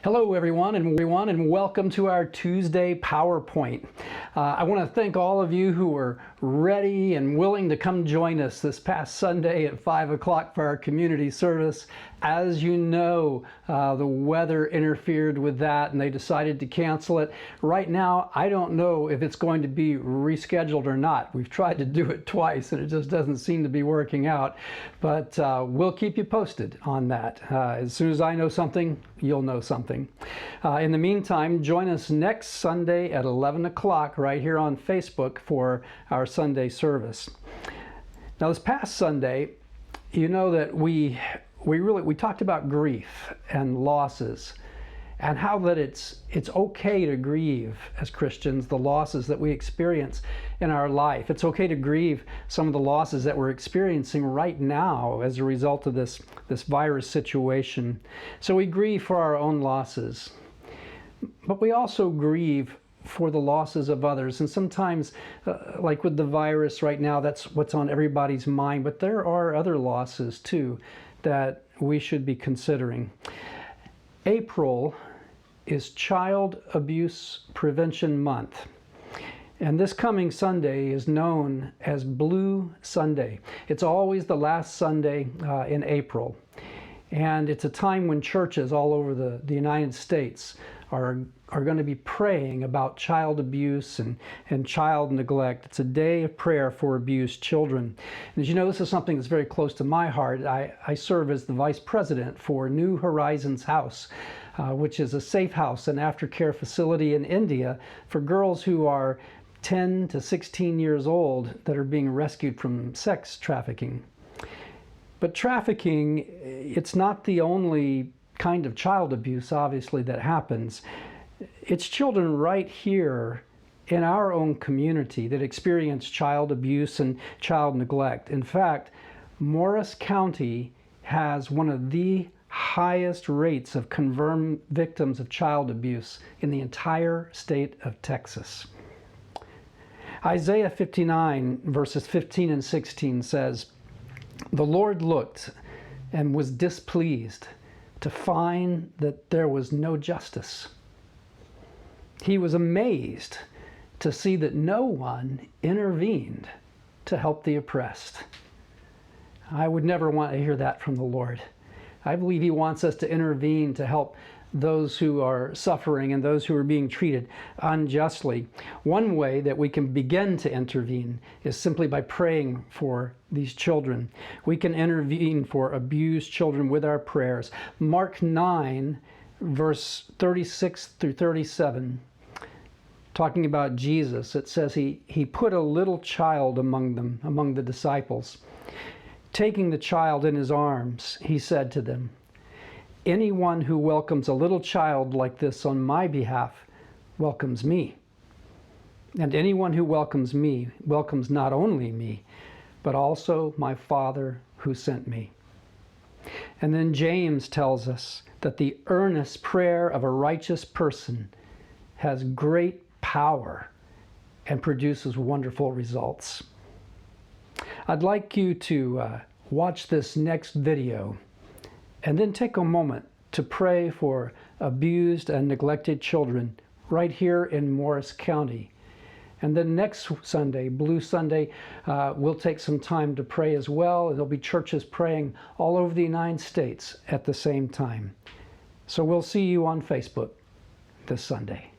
Hello everyone and welcome to our Tuesday PowerPoint. I want to thank all of you who were ready and willing to come join us this past Sunday at 5 o'clock for our community service. As you know, the weather interfered with that and they decided to cancel it. Right now, I don't know if it's going to be rescheduled or not. We've tried to do it twice and it just doesn't seem to be working out, but we'll keep you posted on that. As soon as I know something, you'll know something. In the meantime, join us next Sunday at 11 o'clock right here on Facebook for our Sunday service. Now this past Sunday, you know that we talked about grief and losses and how that it's okay to grieve as Christians the losses that we experience in our life. It's okay to grieve some of the losses that we're experiencing right now as a result of this virus situation. So we grieve for our own losses, but we also grieve for the losses of others. And sometimes, like with the virus right now, that's what's on everybody's mind, but there are other losses too that we should be considering. April is Child Abuse Prevention Month. And this coming Sunday is known as Blue Sunday. It's always the last Sunday in April. And it's a time when churches all over the United States are going to be praying about child abuse and child neglect. It's a day of prayer for abused children. And as you know, this is something that's very close to my heart. I serve as the vice president for New Horizons House, which is a safe house and aftercare facility in India for girls who are 10 to 16 years old that are being rescued from sex trafficking. But trafficking, it's not the only kind of child abuse, obviously, that happens. It's children right here in our own community that experience child abuse and child neglect. In fact, Morris County has one of the highest rates of confirmed victims of child abuse in the entire state of Texas. Isaiah 59 verses 15 and 16 says, "The Lord looked and was displeased to find that there was no justice. He was amazed to see that no one intervened to help the oppressed." I would never want to hear that from the Lord. I believe He wants us to intervene to help those who are suffering and those who are being treated unjustly. One way that we can begin to intervene is simply by praying for these children. We can intervene for abused children with our prayers. Mark 9, verse 36 through 37, talking about Jesus, it says he put a little child among them, among the disciples. Taking the child in His arms, He said to them, "Anyone who welcomes a little child like this on my behalf welcomes me. And anyone who welcomes me welcomes not only me, but also my Father who sent me." And then James tells us that the earnest prayer of a righteous person has great power and produces wonderful results. I'd like you to watch this next video and then take a moment to pray for abused and neglected children right here in Morris County. And then next Sunday, Blue Sunday, we'll take some time to pray as well. There'll be churches praying all over the United States at the same time. So we'll see you on Facebook this Sunday.